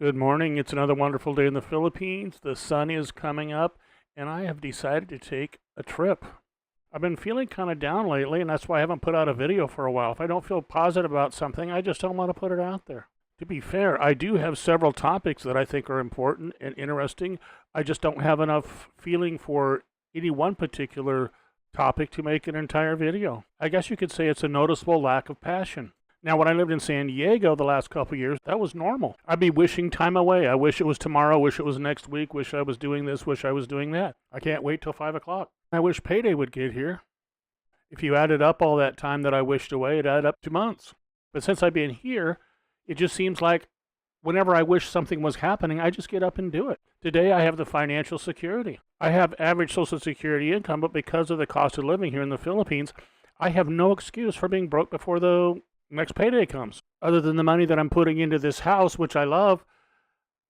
Good morning. It's another wonderful day in the Philippines. The sun is coming up, and I have decided to take a trip. I've been feeling kind of down lately, and that's why I haven't put out a video for a while. If I don't feel positive about something, I just don't want to put it out there. To be fair, I do have several topics that I think are important and interesting. I just don't have enough feeling for any one particular topic to make an entire video. I guess you could say it's a noticeable lack of passion. Now, when I lived in San Diego the last couple of years, that was normal. I'd be wishing time away. I wish it was tomorrow, wish it was next week, wish I was doing this, wish I was doing that. I can't wait till 5 o'clock. I wish payday would get here. If you added up all that time that I wished away, it added up to months. But since I've been here, it just seems like whenever I wish something was happening, I just get up and do it. Today, I have the financial security. I have average Social Security income, but because of the cost of living here in the Philippines, I have no excuse for being broke before the next payday comes. Other than the money that I'm putting into this house, which I love,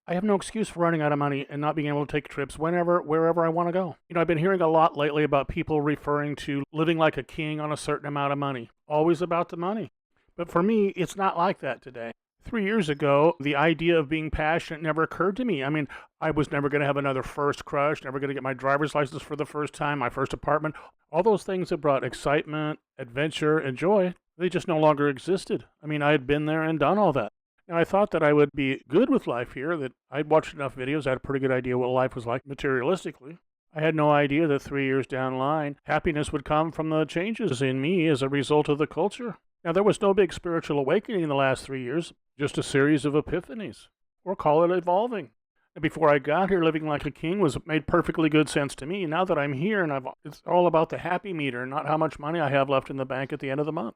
I have no excuse for running out of money and not being able to take trips whenever, wherever I want to go. I've been hearing a lot lately about people referring to living like a king on a certain amount of money. Always about the money. But for me, it's not like that today. 3 years ago, the idea of being passionate never occurred to me. I was never going to have another first crush, never going to get my driver's license for the first time, my first apartment. All those things that brought excitement, adventure, and joy, they just no longer existed. I had been there and done all that. Now, I thought that I would be good with life here, that I'd watched enough videos, I had a pretty good idea what life was like materialistically. I had no idea that 3 years down the line, happiness would come from the changes in me as a result of the culture. Now, there was no big spiritual awakening in the last 3 years, just a series of epiphanies, or call it evolving. And before I got here, living like a king made perfectly good sense to me. Now that I'm here, and it's all about the happy meter, not how much money I have left in the bank at the end of the month.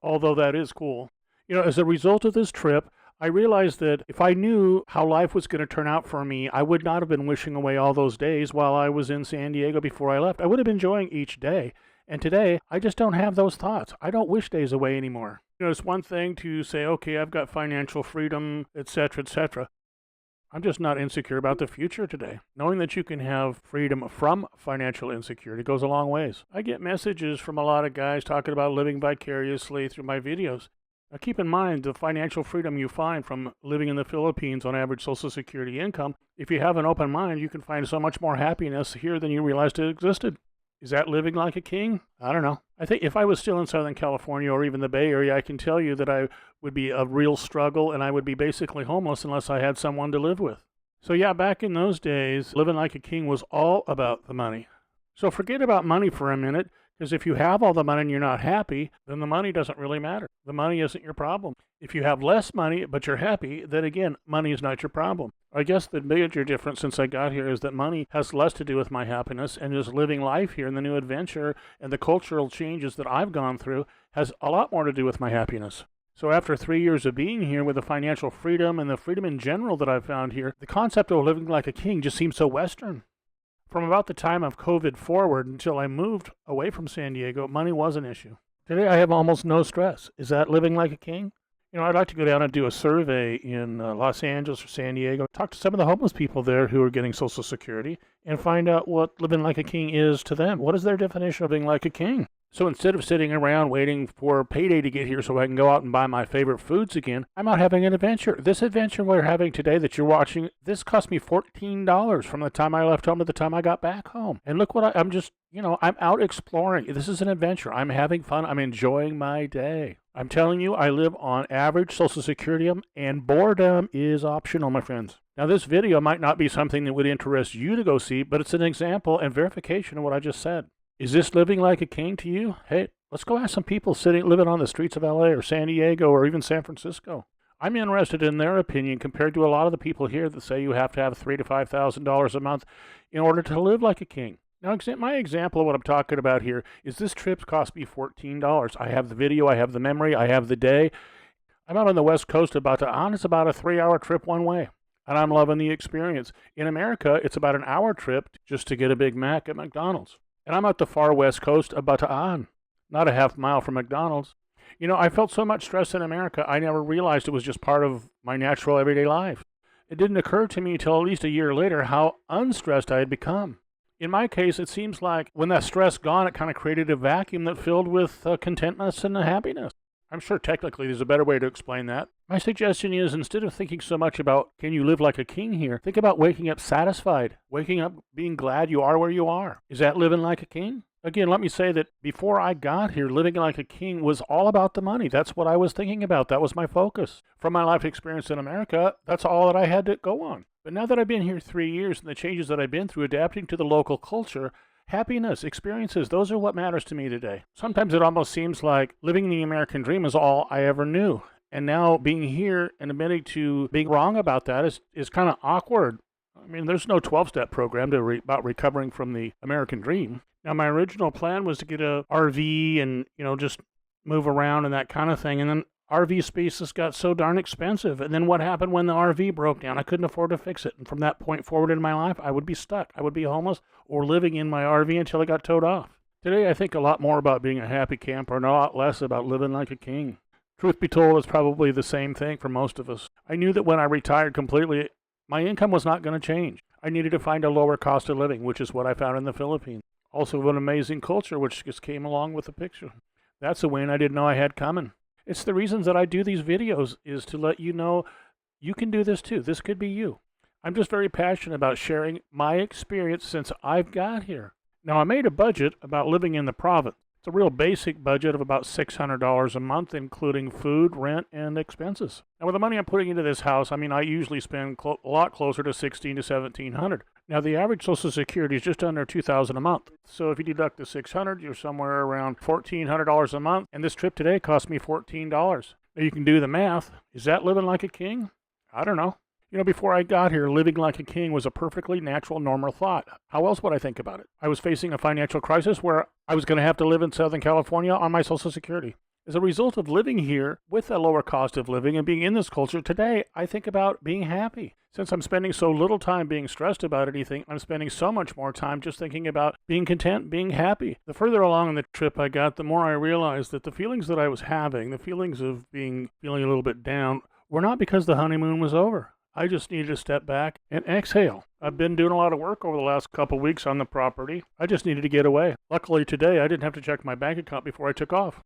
Although that is cool. As a result of this trip, I realized that if I knew how life was going to turn out for me, I would not have been wishing away all those days while I was in San Diego before I left. I would have been enjoying each day. And today, I just don't have those thoughts. I don't wish days away anymore. It's one thing to say, okay, I've got financial freedom, etc., etc. I'm just not insecure about the future today. Knowing that you can have freedom from financial insecurity goes a long ways. I get messages from a lot of guys talking about living vicariously through my videos. Now keep in mind the financial freedom you find from living in the Philippines on average Social Security income. If you have an open mind, you can find so much more happiness here than you realized it existed. Is that living like a king? I don't know. I think if I was still in Southern California or even the Bay Area, I can tell you that I would be a real struggle and I would be basically homeless unless I had someone to live with. So yeah, back in those days, living like a king was all about the money. So forget about money for a minute, because if you have all the money and you're not happy, then the money doesn't really matter. The money isn't your problem. If you have less money but you're happy, then again, money is not your problem. I guess the major difference since I got here is that money has less to do with my happiness, and just living life here and the new adventure and the cultural changes that I've gone through has a lot more to do with my happiness. So after 3 years of being here with the financial freedom and the freedom in general that I've found here, the concept of living like a king just seems so Western. From about the time of COVID forward until I moved away from San Diego, money was an issue. Today I have almost no stress. Is that living like a king? I'd like to go down and do a survey in Los Angeles or San Diego, talk to some of the homeless people there who are getting Social Security, and find out what living like a king is to them. What is their definition of living like a king? So instead of sitting around waiting for payday to get here so I can go out and buy my favorite foods again, I'm out having an adventure. This adventure we're having today that you're watching, this cost me $14 from the time I left home to the time I got back home. And look what I'm just, I'm out exploring. This is an adventure. I'm having fun. I'm enjoying my day. I'm telling you, I live on average Social Security, and boredom is optional, my friends. Now, this video might not be something that would interest you to go see, but it's an example and verification of what I just said. Is this living like a king to you? Hey, let's go ask some people living on the streets of LA or San Diego or even San Francisco. I'm interested in their opinion compared to a lot of the people here that say you have to have $3,000 to $5,000 a month in order to live like a king. Now, my example of what I'm talking about here is this trip cost me $14. I have the video, I have the memory, I have the day. I'm out on the West Coast of Bataan. It's about a 3-hour trip one way, and I'm loving the experience. In America, it's about an hour trip just to get a Big Mac at McDonald's. And I'm at the far west coast of Bataan, not a half mile from McDonald's. I felt so much stress in America, I never realized it was just part of my natural everyday life. It didn't occur to me until at least a year later how unstressed I had become. In my case, it seems like when that stress gone, it kind of created a vacuum that filled with contentment and happiness. I'm sure technically there's a better way to explain that. My suggestion is, instead of thinking so much about can you live like a king here, think about waking up satisfied, waking up being glad you are where you are. Is that living like a king? Again, let me say that before I got here, living like a king was all about the money. That's what I was thinking about. That was my focus. From my life experience in America, that's all that I had to go on. But now that I've been here 3 years and the changes that I've been through adapting to the local culture, happiness, experiences, those are what matters to me today. Sometimes it almost seems like living the American dream is all I ever knew. And now being here and admitting to being wrong about that is kind of awkward. I mean, there's no 12-step program about recovering from the American dream. Now, my original plan was to get a RV and, just move around and that kind of thing. And then RV spaces got so darn expensive. And then what happened when the RV broke down? I couldn't afford to fix it. And from that point forward in my life, I would be stuck. I would be homeless or living in my RV until it got towed off. Today, I think a lot more about being a happy camper and a lot less about living like a king. Truth be told, it's probably the same thing for most of us. I knew that when I retired completely, my income was not going to change. I needed to find a lower cost of living, which is what I found in the Philippines. Also an amazing culture, which just came along with the picture. That's a win I didn't know I had coming. It's the reasons that I do these videos is to let you know you can do this too. This could be you. I'm just very passionate about sharing my experience since I've got here. Now, I made a budget about living in the province. It's a real basic budget of about $600 a month, including food, rent, and expenses. Now, with the money I'm putting into this house, I usually spend a lot closer to $1,600 to $1,700. Now, the average Social Security is just under $2,000 a month. So if you deduct the $600, you're somewhere around $1,400 a month. And this trip today cost me $14. Now, you can do the math. Is that living like a king? I don't know. Before I got here, living like a king was a perfectly natural, normal thought. How else would I think about it? I was facing a financial crisis where I was going to have to live in Southern California on my Social Security. As a result of living here with a lower cost of living and being in this culture today, I think about being happy. Since I'm spending so little time being stressed about anything, I'm spending so much more time just thinking about being content, being happy. The further along in the trip I got, the more I realized that the feelings that I was having, the feelings of feeling a little bit down, were not because the honeymoon was over. I just needed to step back and exhale. I've been doing a lot of work over the last couple weeks on the property. I just needed to get away. Luckily today, I didn't have to check my bank account before I took off.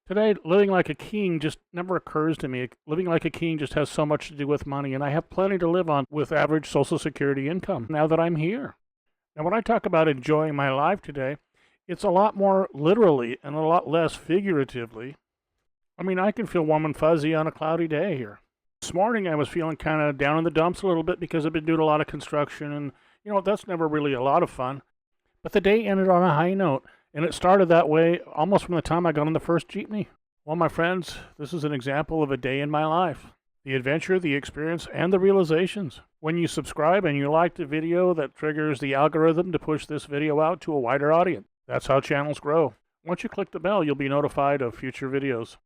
Today, living like a king just never occurs to me. Living like a king just has so much to do with money, and I have plenty to live on with average Social Security income now that I'm here. Now, when I talk about enjoying my life today, it's a lot more literally and a lot less figuratively. I can feel warm and fuzzy on a cloudy day here. This morning I was feeling kind of down in the dumps a little bit because I've been doing a lot of construction and, that's never really a lot of fun. But the day ended on a high note, and it started that way almost from the time I got on the first jeepney. Well, my friends, this is an example of a day in my life. The adventure, the experience, and the realizations. When you subscribe and you like the video, that triggers the algorithm to push this video out to a wider audience. That's how channels grow. Once you click the bell, you'll be notified of future videos.